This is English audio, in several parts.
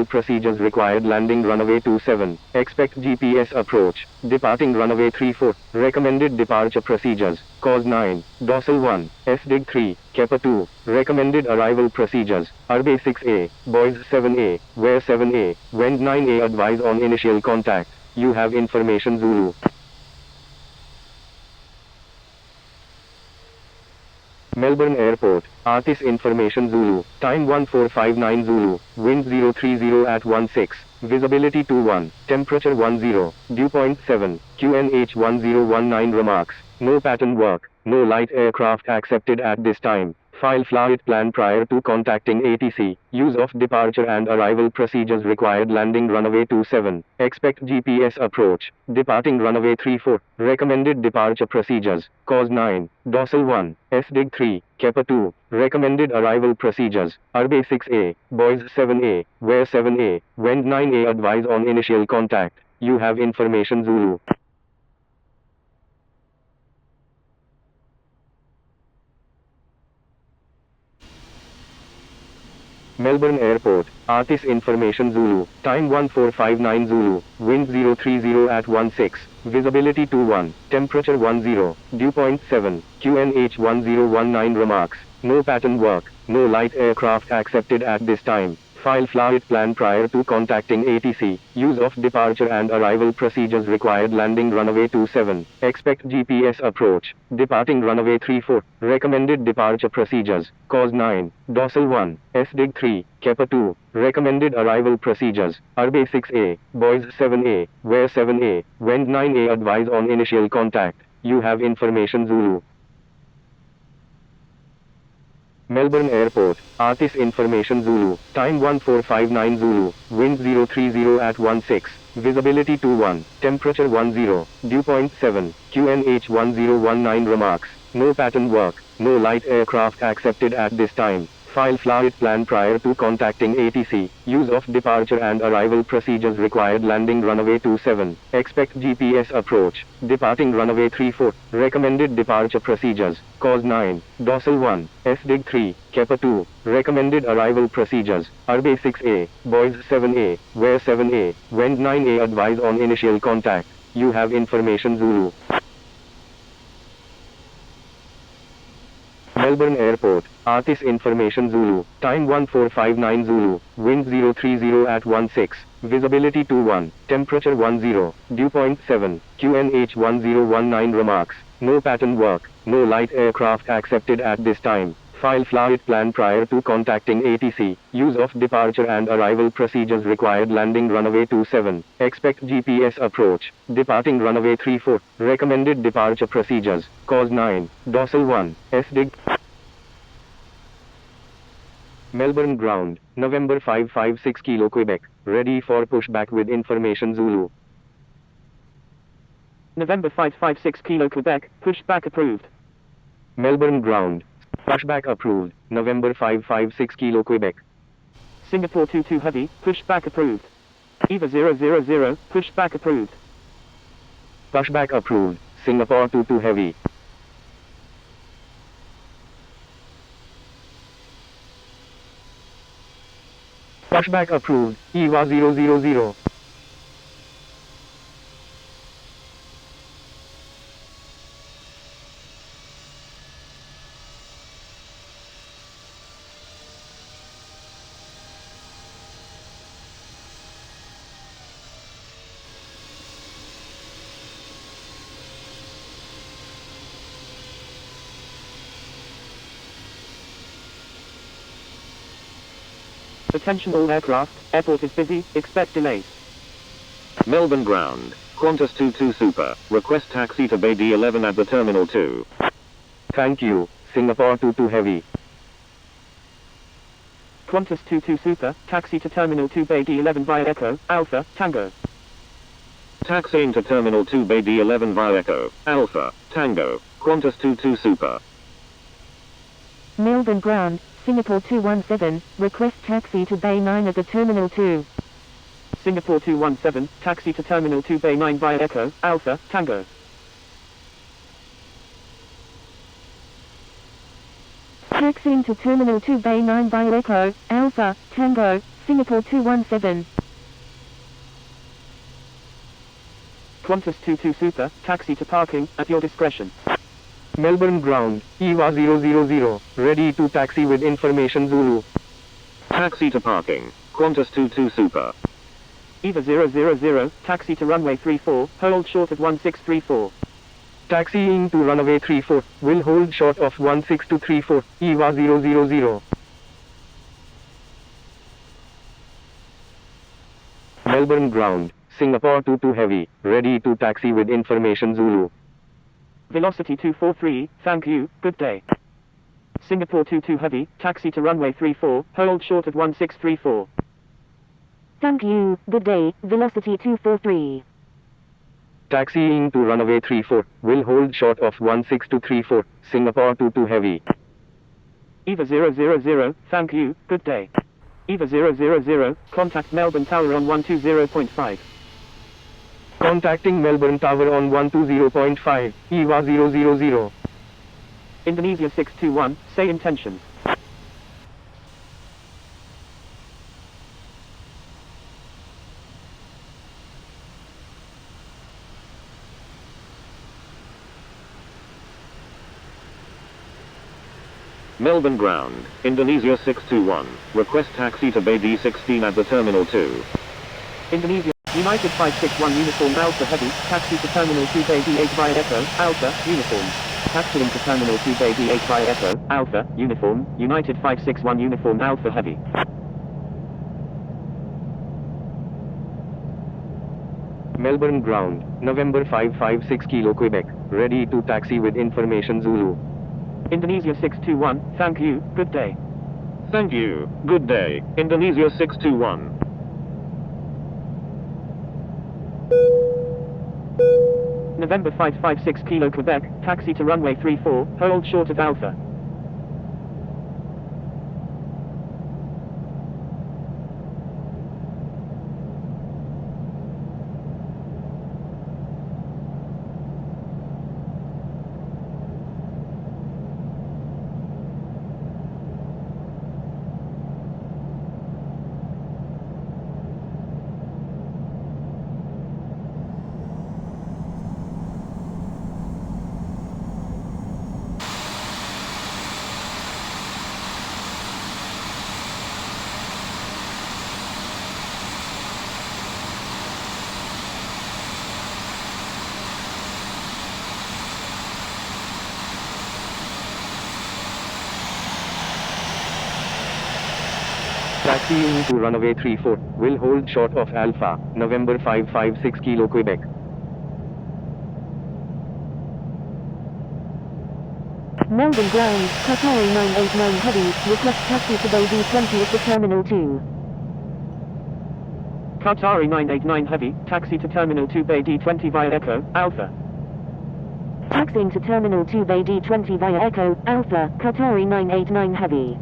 procedures required landing runway 27. Expect GPS approach. Departing runway 34. Recommended departure procedures. Cause 9. Dorsal 1. SDIG 3. Kappa 2. Recommended arrival procedures. Arbe 6A. Boys 7A. Where 7A. Wind 9A. Advise on initial contact. You have information Zulu. Melbourne Airport. Artist information Zulu. Time 1459 Zulu. Wind 030 at 16. Visibility 21. Temperature 10. Dew point 7. QNH 1019 remarks. No pattern work. No light aircraft accepted at this time. File flight plan prior to contacting ATC. Use of departure and arrival procedures required landing runway 27. Expect GPS approach. Departing runway 34. Recommended departure procedures. Cause 9. Dorsal 1. SDIG 3. Kappa 2. Recommended arrival procedures. Arbe 6A. Boys 7A. Where 7A. Wind 9A. Advise on initial contact. You have information Zulu. Melbourne Airport. Artist information Zulu. Time 1459 Zulu. Wind 030 at 16. Visibility 21. Temperature 10. Dew point 7. QNH 1019 remarks. No pattern work. No light aircraft accepted at this time. File flight plan prior to contacting ATC. Use of departure and arrival procedures required landing runway 27. Expect GPS approach. Departing runway 34. Recommended departure procedures. Cause 9. Dorsal 1. SDIG 3. Kappa 2. Recommended arrival procedures. Arbe 6A. Boys 7A. Where 7A. Wind 9A. Advise on initial contact. You have information Zulu. Melbourne Airport. Artist information Zulu. Time 1459 Zulu. Wind 030 at 16. Visibility 21. Temperature 10. Dew point 7. QNH 1019 remarks. No pattern work. No light aircraft accepted at this time. File flight plan prior to contacting ATC. Use of departure and arrival procedures required landing runway 27. Expect GPS approach. Departing runway 34. Recommended departure procedures. Cause 9. Dorsal 1. SDIG 3. Kappa 2. Recommended arrival procedures. Arbe 6A. Boys 7A. Where 7A. Wind 9A. Advise on initial contact. You have information Zulu. Melbourne Airport. Artist information Zulu. Time 1459 Zulu. Wind 030 at 16. Visibility 21. Temperature 10. Dew point 7. QNH 1019 remarks. No pattern work. No light aircraft accepted at this time. File flight plan prior to contacting ATC. Use of departure and arrival procedures required landing runway 27. Expect GPS approach. Departing runway 34. Recommended departure procedures. Cause 9. Dorsal 1. SDIG. Melbourne Ground. November 556 Kilo Quebec. Ready for pushback with information Zulu. November 556 Kilo Quebec. Pushback approved. Melbourne Ground. Pushback approved. November 556 Kilo Quebec. Singapore 22 Heavy. Pushback approved. EVA 000. Pushback approved. Pushback approved. Singapore 22 Heavy. Pushback approved. EVA 000. Attention all aircraft, airport is busy, expect delays. Melbourne Ground. Qantas 22 Super. Request taxi to Bay D11 at the Terminal 2. Thank you. Singapore 22 Heavy. Qantas 22 Super, taxi to Terminal 2 Bay D11 via Echo, Alpha, Tango. Taxiing to Terminal 2 Bay D11 via Echo, Alpha, Tango. Qantas 22 Super. Melbourne Ground, Singapore 217, request taxi to Bay 9 at the Terminal 2. Singapore 217, taxi to Terminal 2 Bay 9 via Echo, Alpha, Tango. Taxiing to Terminal 2 Bay 9 via Echo, Alpha, Tango, Singapore 217. Qantas 22 Super, taxi to parking, at your discretion. Melbourne Ground, EVA 000, ready to taxi with information Zulu. Taxi to parking. Qantas 22 Super. EVA 000, taxi to runway 34, hold short at 1634. Taxiing to runway 34, will hold short of 16234, EVA 000. Melbourne Ground, Singapore 22 Heavy, ready to taxi with information Zulu. Velocity 243, thank you, good day. Singapore 22 Heavy, taxi to runway 34, hold short at 1634. Thank you, good day, velocity 243. Taxiing to runway 34, will hold short of 16234, Singapore 22 Heavy. EVA 000, thank you, good day. EVA 000, contact Melbourne Tower on 120.5. Contacting Melbourne Tower on 120.5, EVA 000. Indonesia 621, say intentions. Melbourne Ground, Indonesia 621. Request taxi to Bay D16 at the Terminal 2. Indonesia, United 561 Uniform Alpha Heavy, taxi to Terminal 2 Bay D8 via Echo, Alpha, Uniform. Taxiing to Terminal 2 Bay D8 via Echo, Alpha, Uniform, United 561 Uniform Alpha Heavy. Melbourne Ground, November 556 Kilo Quebec, ready to taxi with information Zulu. Indonesia 621, thank you, good day. Thank you, good day, Indonesia 621. November 556 Kilo Quebec, taxi to runway 34, hold short at Alpha. Taxiing to runway 34, will hold short of Alpha, November 556 Kilo Quebec. Melbourne Ground, Qatari 989 Heavy, request taxi to Bay D20 at the Terminal 2. Qatari 989 Heavy, taxi to Terminal 2 Bay D20 via Echo, Alpha. Taxiing to Terminal 2 Bay D20 via Echo, Alpha, Qatari 989 Heavy.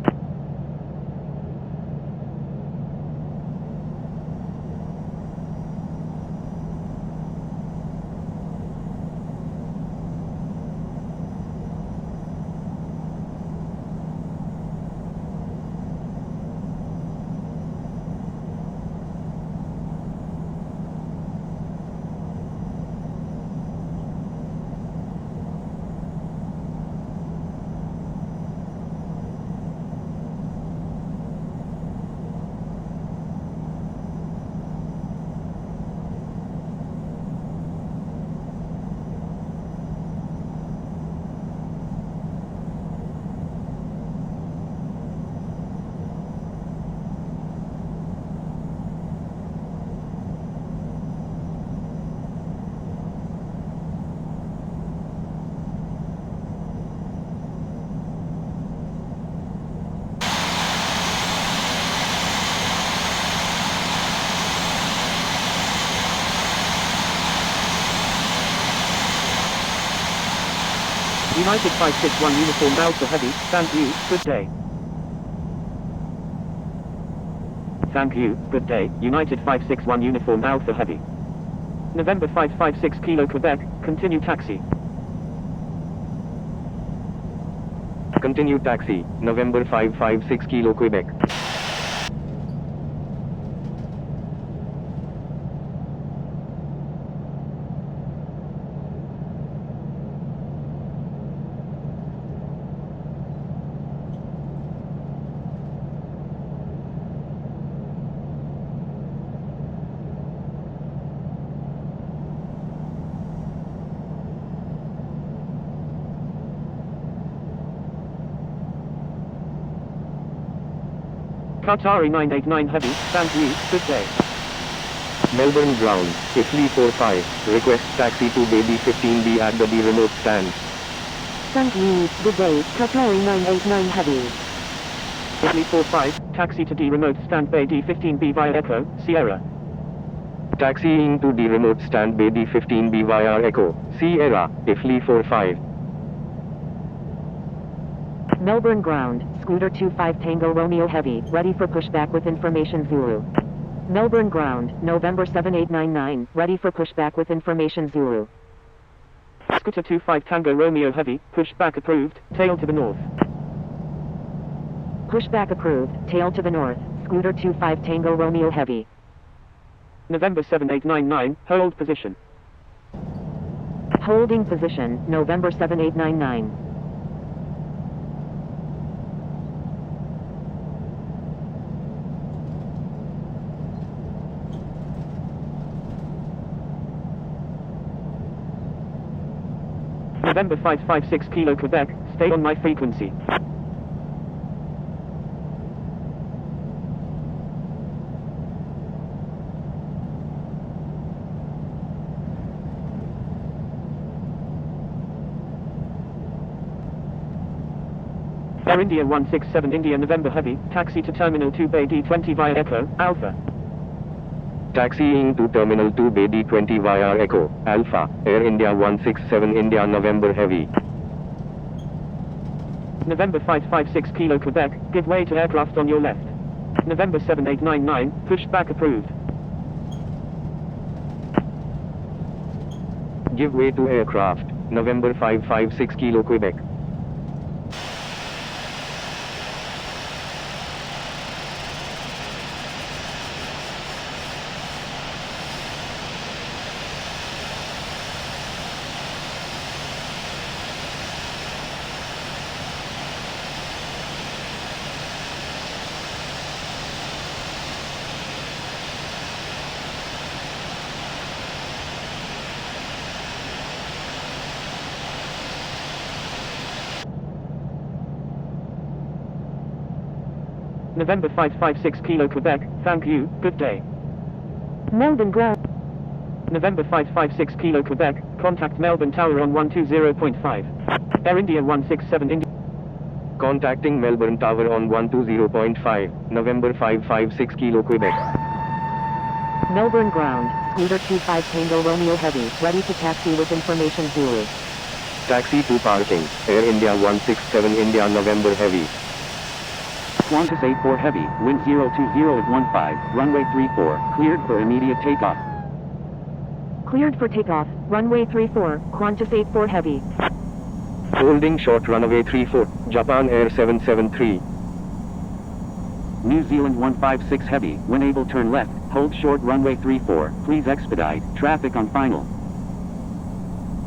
United 561 Uniform Alpha Heavy, thank you, good day. Thank you, good day, United 561 Uniform Alpha Heavy. November 556 Kilo Quebec, continue taxi. Continue taxi, November 556 Kilo Quebec. Qatari 989 Heavy, thank you, good day. Melbourne ground, Italy 45, request taxi to baby 15B at the D remote stand. Thank you, good day, Qatari 989 Heavy. Italy 45, taxi to D remote stand Bay D15B via Echo, Sierra. Taxiing to D remote stand Bay D15B via Echo, Sierra, Italy 45. Melbourne ground, Scooter 25 Tango Romeo Heavy, ready for pushback with information Zulu. Melbourne ground, November 7899, ready for pushback with information Zulu. Scooter 25 Tango Romeo Heavy, pushback approved, tail to the north. Pushback approved, tail to the north, Scooter 25 Tango Romeo Heavy. November 7899, hold position. Holding position, November 7899. November 556 Kilo Quebec, stay on my frequency. Air India 167 India November Heavy, taxi to Terminal 2 Bay D20 via Echo, Alpha. Taxiing to Terminal 2 Bay D20 via Echo, Alpha, Air India 167 India November Heavy. November 556 Kilo Quebec, give way to aircraft on your left. November 7899, pushback approved. Give way to aircraft, November 556 Kilo Quebec. November 556 Kilo Quebec, thank you, good day. Melbourne ground. November 556 Kilo Quebec, contact Melbourne Tower on 120.5. Air India 167 India. Contacting Melbourne Tower on 120.5, November 556 Kilo Quebec. Melbourne ground, Scooter 25 Tango Romeo Heavy, ready to taxi with information Zulu. Taxi to parking, Air India 167 India November Heavy. Qantas 84 Heavy, wind 020 at 15, runway 34, cleared for immediate takeoff. Cleared for takeoff, runway 34, Qantas 84 Heavy. Holding short runway 34, Japan Air 773. New Zealand 156 Heavy, when able turn left, hold short runway 34, please expedite, traffic on final.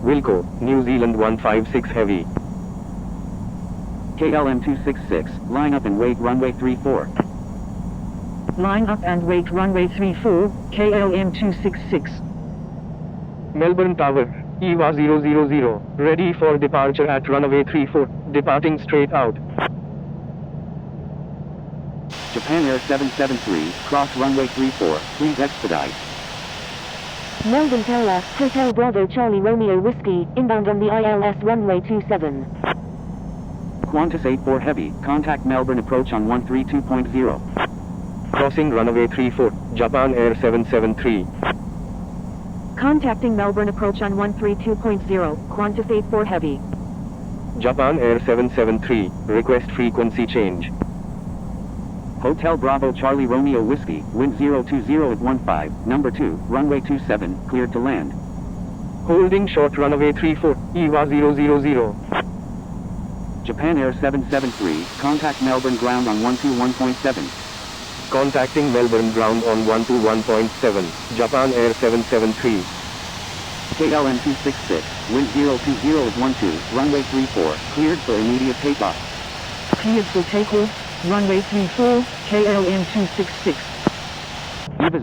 Wilco, New Zealand 156 Heavy. KLM 266, line up and wait runway 34. Line up and wait runway 34, KLM 266. Melbourne Tower, EVA 000, ready for departure at runway 34, departing straight out. Japan Air 773, cross runway 34, please expedite. Melbourne Tower, Hotel Bravo Charlie Romeo Whiskey, inbound on the ILS runway 27. Qantas 84 Heavy, contact Melbourne approach on 132.0. Crossing runway 34, Japan Air 773. Contacting Melbourne approach on 132.0, Qantas 84 Heavy. Japan Air 773, request frequency change. Hotel Bravo Charlie Romeo Whiskey, wind 020 at 15, number 2, runway 27, cleared to land. Holding short runway 34, EVA 000. Japan Air 773, contact Melbourne ground on 121.7. Contacting Melbourne ground on 121.7, Japan Air 773. KLM 266, wind 020 at 12, runway 34, cleared for immediate takeoff. Cleared for takeoff, runway 34, KLM 266. EVA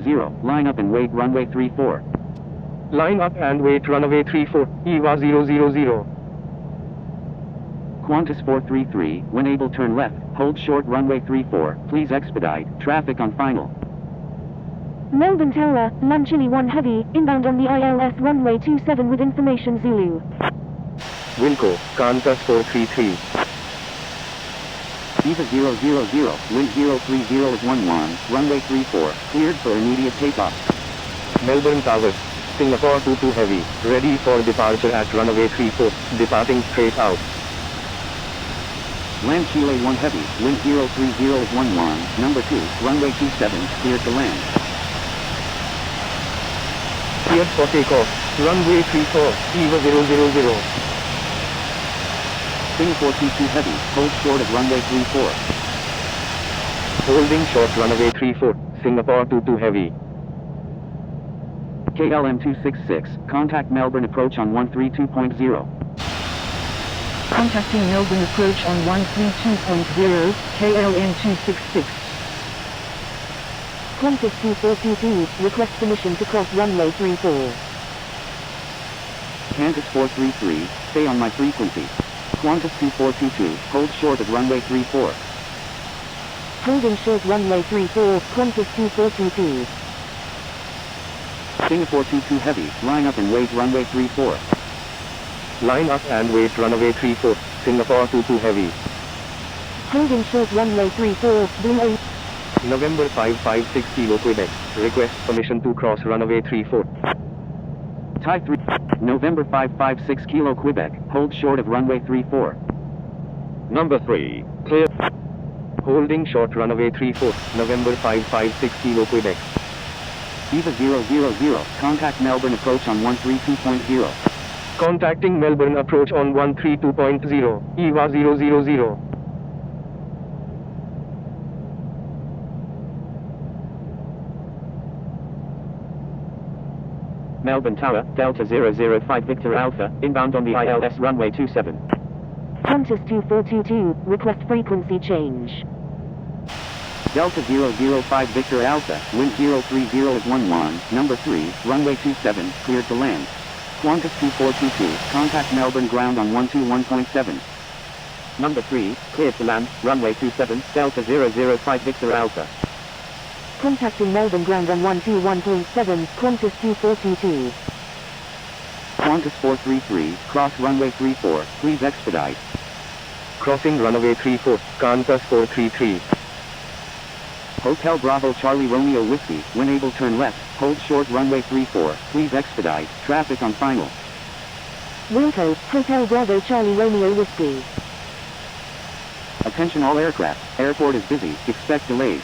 000, line up and wait runway 34. Line up and wait runway 34, EVA 000. Qantas 433, when able turn left, hold short runway 34, please expedite, traffic on final. Melbourne Tower, Lam Chili 1 Heavy, inbound on the ILS runway 27 with information Zulu. Wilco, Qantas 433. Eva 000, wind 030 is 11, runway 34, cleared for immediate takeoff. Melbourne Tower, Singapore 22 Heavy, ready for departure at runway 34, departing straight out. Lam Chile 1 Heavy, wind 030 is 11, number 2, runway 27, cleared to land. Cleared for takeoff, runway 34, Eva 000. Singapore 22 Heavy, hold short at runway 34. Holding short runway 34, Singapore 22 Heavy. KLM 266, contact Melbourne approach on 132.0. Contacting Melbourne approach on 132.0, KLM 266. Qantas 2422, request permission to cross runway 34. Qantas 433, stay on my frequency. Qantas 2422, hold short at runway 34. Holding short runway 34, Qantas 2422. Singapore 22 Heavy, line up and wait runway 34. Line up and wait runway 34, Singapore 22 Heavy. Holding short runway 34, Blue November 556 Kilo Quebec, request permission to cross runway 34. Thai 3, November 556 Kilo Quebec, hold short of runway 34. Number 3, clear. Holding short runway 34, November 556 Kilo Quebec. Eva 000, contact Melbourne approach on 132.0. Contacting Melbourne approach on 132.0, EVA 000. Melbourne Tower, Delta 005 Victor Alpha, inbound on the ILS runway 27. Qantas 2422, request frequency change. Delta 005 Victor Alpha, wind 030 is 11, number 3, runway 27, cleared to land. Qantas 2422, contact Melbourne ground on 121.7. Number 3, cleared to land, runway 27, Delta 005 Victor Alpha. Contacting Melbourne ground on 121.7, Qantas 2422. Qantas 433, cross runway 34, please expedite. Crossing runway 34, Qantas 433. Hotel Bravo Charlie Romeo Whiskey, when able turn left, hold short runway 34, please expedite, traffic on final. Wilco, Hotel Bravo Charlie Romeo Whiskey. Attention all aircraft, airport is busy, expect delays.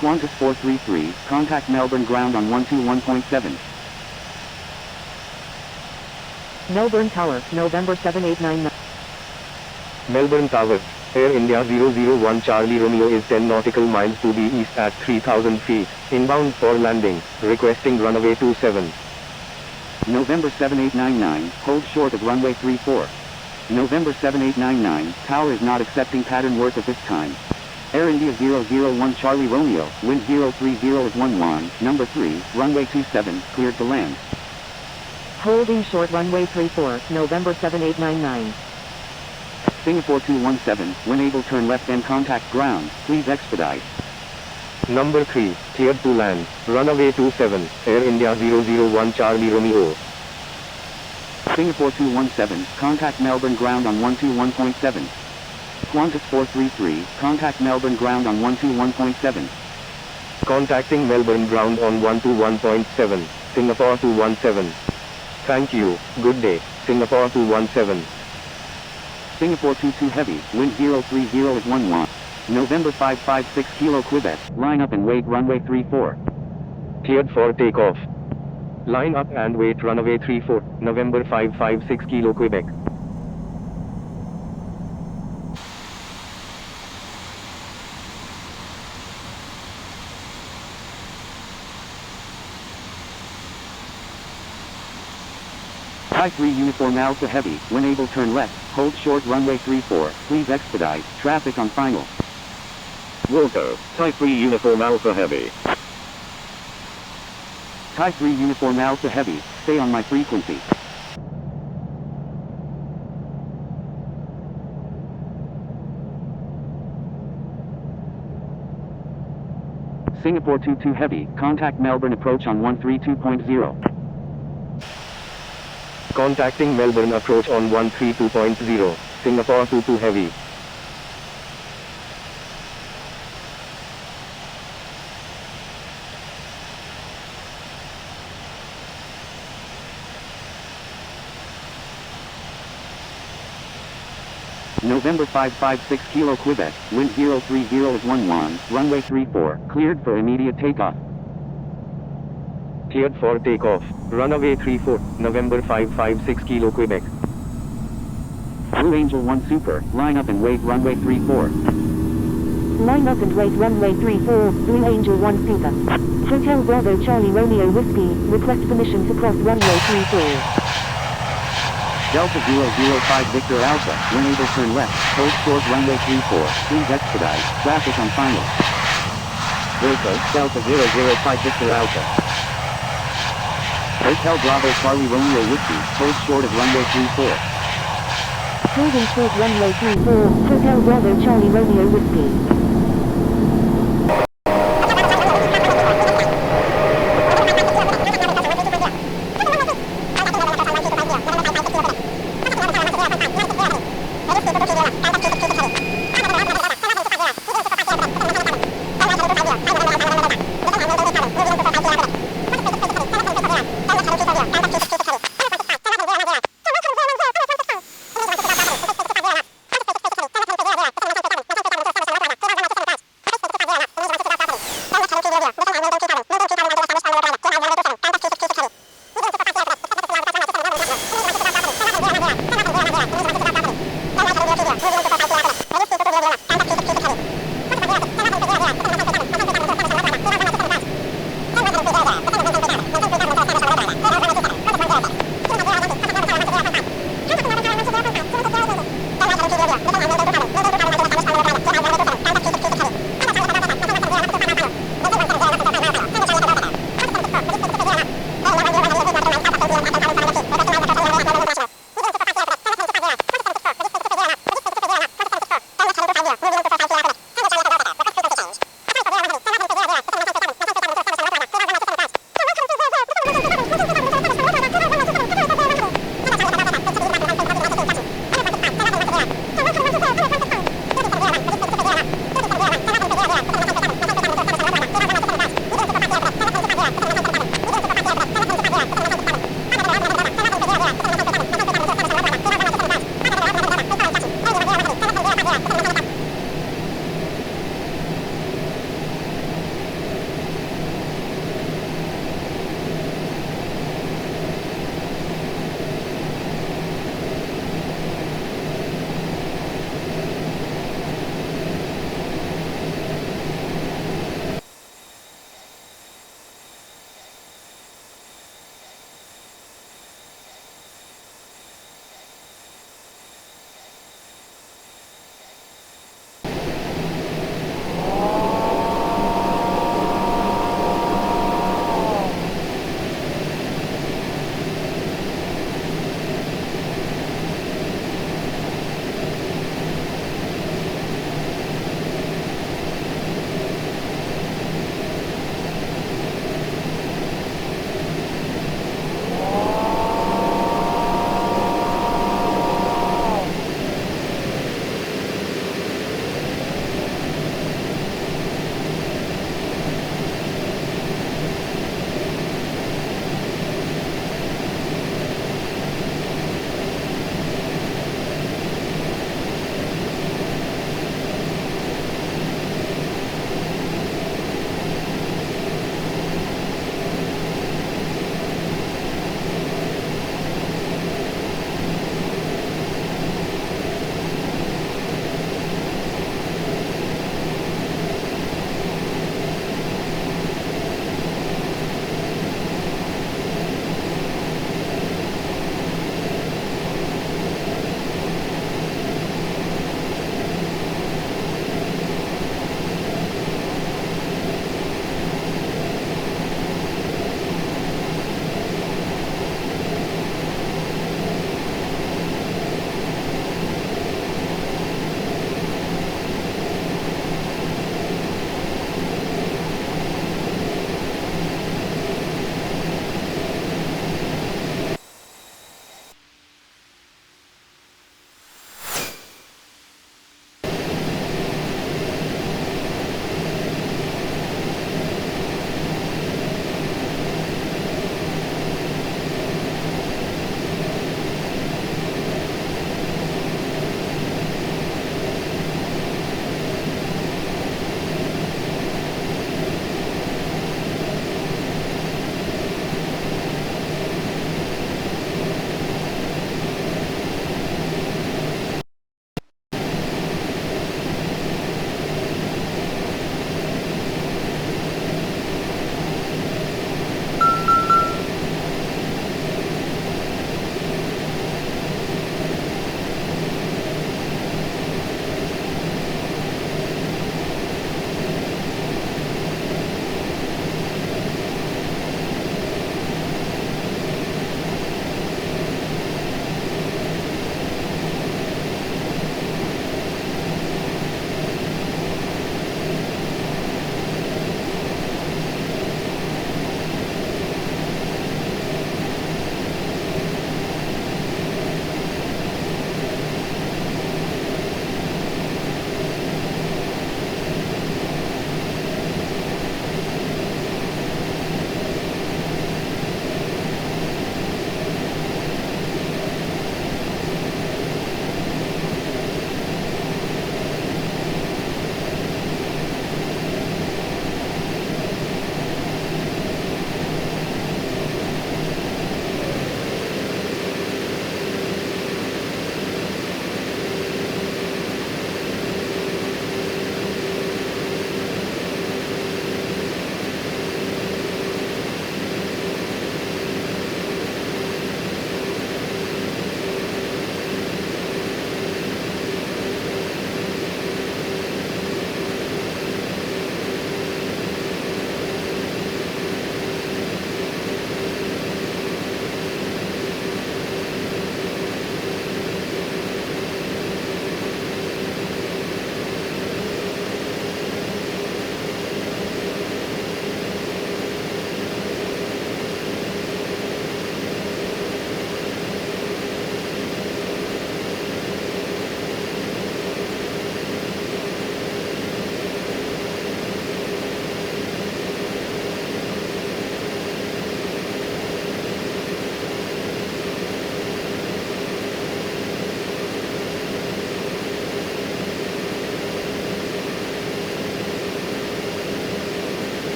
Qantas 433, contact Melbourne ground on 121.7. Melbourne Tower, November 7899. Melbourne Tower, Air India 001 Charlie Romeo is 10 nautical miles to the east at 3,000 feet, inbound for landing, requesting runway 27. November 7899, hold short at runway 34. November 7899, tower is not accepting pattern work at this time. Air India 001 Charlie Romeo, wind 030 is 11, number 3, runway 27, cleared to land. Holding short runway 34, November 7899. Singapore 217, when able turn left and contact ground, please expedite. Number 3, cleared to land, runway 27, Air India 001 Charlie Romeo. Singapore 217, contact Melbourne ground on 121.7. Qantas 433, contact Melbourne ground on 121.7. Contacting Melbourne ground on 121.7, Singapore 217. Thank you, good day, Singapore 217. Singapore 22 Heavy, wind 030 is 11. November 556 Kilo Quebec, line up and wait runway 34. Cleared for takeoff. Line up and wait runway 34, November 556 Kilo Quebec. Thai 3 Uniform Alpha Heavy, when able turn left, hold short runway 34, please expedite, traffic on final. Wilco, Thai 3 Uniform Alpha Heavy. Thai 3 Uniform Alpha Heavy, stay on my frequency. Singapore 22 Heavy, contact Melbourne approach on 132.0. Contacting Melbourne approach on 132.0, Singapore 22 Heavy. November 556 Kilo Quebec, wind 030 is 11, runway 34, cleared for immediate takeoff. Cleared for takeoff, runway 34, November 556 Kilo Quebec. Blue Angel 1 Super, line up and wait runway 34. Line up and wait runway 34, Blue Angel 1 Super. Hotel Bravo Charlie Romeo Whiskey, request permission to cross runway 34. Delta 005 Victor Alpha, when able turn left, hold short runway 34, please expedite, traffic on final. Delta 005 Victor Alpha. Hotel Bravo Charlie Romeo Whiskey, hold short of runway 34. Holding short runway 34, Hotel Bravo Charlie Romeo Whiskey.